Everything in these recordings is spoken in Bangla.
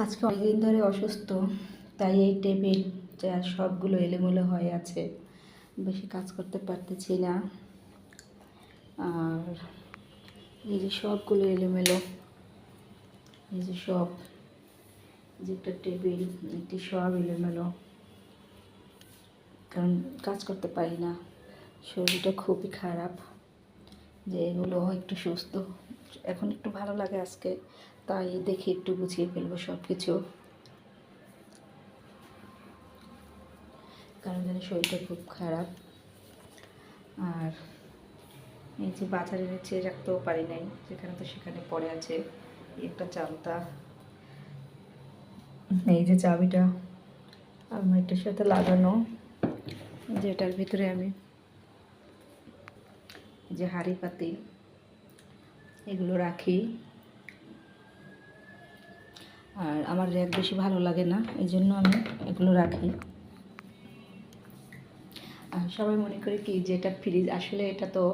আজকে অনেকদিন ধরে অসুস্থ, তাই এই টেবিল চেয়ার সবগুলো এলোমেলো হয়ে আছে, বেশি কাজ করতে পারতেছি না। আর এই যে সবগুলো এলোমেলো, এই যে সব, যে একটা টেবিল, একটি সব এলোমেলো, কারণ কাজ করতে পারি না, শরীরটা খুবই খারাপ। যে এগুলো একটু সুস্থ, এখন একটু ভালো লাগে আজকে, তাই দেখি একটু গুছিয়ে ফেলবো সব কিছু, কারণ জানি শরীরটা খুব খারাপ। আর এই যে বাজারে চেয়ে রাখতেও পারি নাই, যেখানে তো সেখানে পড়ে আছে একটা চালতা। এই যে চাবিটা আলমারিটার সাথে লাগানো, যেটার ভিতরে আমি যে হাঁড়ি পাতিল এগুলো রাখি। আর আমার র্যাক বেশি ভালো লাগে না, এই জন্য আমি এগুলো রাখি। আর সবাই মনে করে কি যে এটা ফ্রিজ, আসলে এটা তো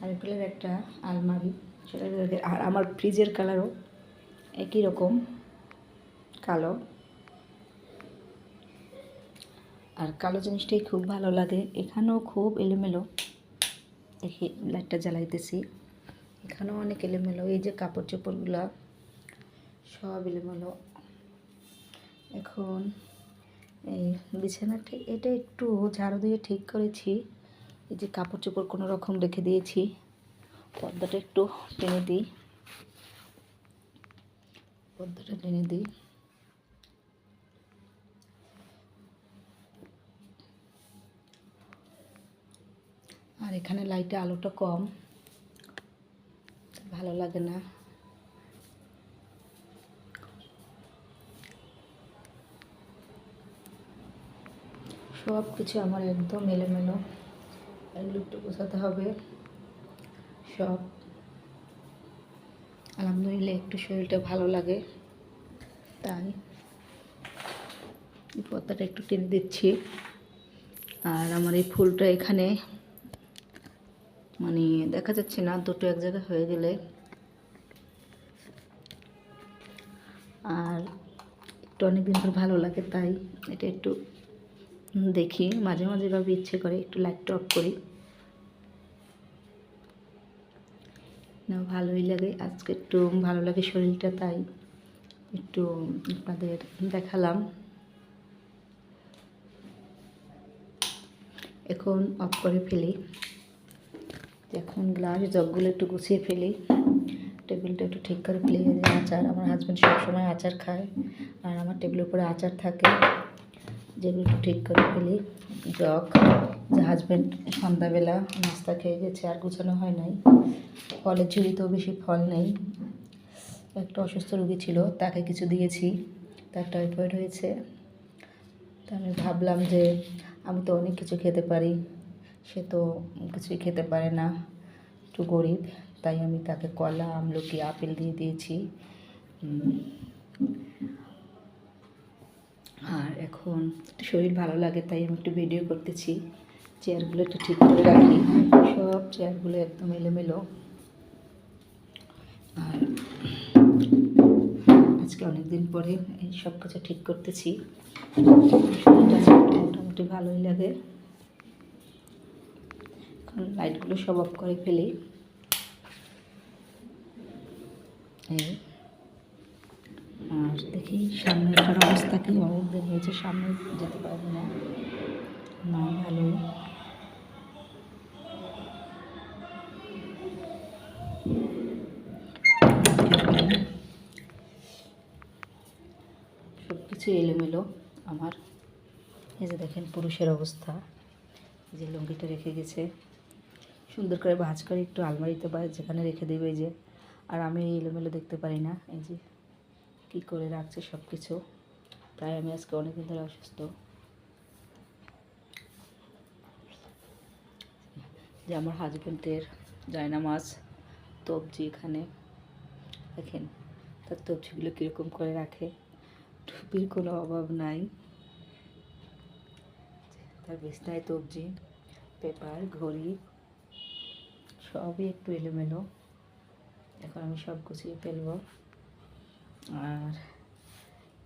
আরেকগুলোর একটা আলমারি, সেটা। আর আমার ফ্রিজের কালারও একই রকম কালো, আর কালো জিনিসটাই খুব ভালো লাগে। এখানেও খুব এলোমেলো, দেখি লাইটটা জ্বালাইতেছি, এখানেও অনেক এলোমেলো। এই যে কাপড় চোপড়গুলো সব এলোমেলো। এখন এই বিছানাটা এটা একটু ঝাড়ু দিয়ে ঠিক করেছি। এই যে কাপড় চোপড় কোনো রকম রেখে দিয়েছি, পর্দাটা একটু টেনে দিই, পর্দাটা টেনে দিই। আর এখানে লাইটে আলোটা কম, ভালো লাগে না। সব কিছু আমার একদম এলোমেলো, এগুলো একটু গোছাতে হবে সব। আলহামদুলিল্লাহ একটু শরীরটা ভালো লাগে, তাই পর্দাটা একটু টেনে দিচ্ছি। আর আমার এই ফুলটা এখানে মানে দেখা যাচ্ছে না, দুটো এক জায়গায় হয়ে গেলে। আর একটু অনেকদিন ধরে ভালো লাগে, তাই এটা একটু দেখি, মাঝে মাঝে ভাবে ইচ্ছে করে একটু লাইটটা অফ করি না, ভালোই লাগে। আজকে একটু ভালো লাগে শরীরটা, তাই একটু আপনাদের দেখালাম। এখন অফ করে ফেলি, এখন গ্লাস জগগুলো একটু গুছিয়ে ফেলি, টেবিলটা একটু ঠিক করে ফেলি। যে আচার, আমার হাজব্যান্ড সবসময় আচার খায়, আর আমার টেবিলের উপরে আচার থাকে, যেগুলো একটু ঠিক করে ফেলি। জগ, যে হাজব্যান্ড সন্ধ্যাবেলা নাস্তা খেয়ে গেছে, আর গুছানো হয় নাই। ফলের ঝুড়িতেও বেশি ফল নেই, একটা অসুস্থ রোগী ছিল, তাকে কিছু দিয়েছি, তার টাইফয়েড হয়েছে। তা আমি ভাবলাম যে আমি তো অনেক কিছু খেতে পারি, সে তো কিছুই খেতে পারে না, একটু গরিব, তাই আমি তাকে কলা, আমলকি, আপেল দিয়ে দিয়েছি। আর এখন একটু শরীর ভালো লাগে, তাই আমি একটু ভিডিও করতেছি। চেয়ারগুলো একটু ঠিক করে রাখি, সব চেয়ারগুলো একদম এলোমেলো। আর আজকে অনেক দিন পরে এই সব কিছু ঠিক করতেছি, শরীরটা মোটামুটি ভালোই লাগে। এখন লাইটগুলো সব অফ করে ফেলি। এই আর দেখি সামনেটার অবস্থা কি, অনেকদিন হয়েছে, সামনে যেতে পারবো না, না ভালোই। সব কিছু এলোমেলো আমার। এই যে দেখেন পুরুষের অবস্থা, যে লুঙ্গিটা রেখে গেছে, সুন্দর করে ভাঁজ করে একটু আলমারিতে বা যেখানে রেখে দেবে। এই যে, আর আমি এলোমেলো দেখতে পারি না, এই যে কী করে রাখছে সব কিছু। তাই আমি আজকে অনেকদিন ধরে অসুস্থ। যে আমার হাজব্যান্ডের জায়নামাজ, তবজি, এখানে দেখেন তার তবজিগুলো কীরকম করে রাখে, টুপির কোনো অভাব নাই। তার বিছনায় তবজি, পেপার, ঘড়ি সবই একটু এলোমেলো। এখন আমি সব গুছিয়ে ফেলবো। আর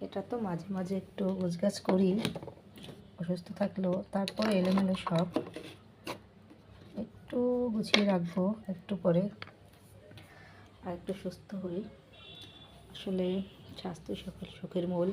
এটা তো মাঝে মাঝে একটু গোছগাছ করি, অসুস্থ থাকলেও তারপরে এলোমেলো সব একটু গুছিয়ে রাখবো একটু পরে, আর একটু সুস্থ হই। আসলে স্বাস্থ্য সকল সুখের মূল।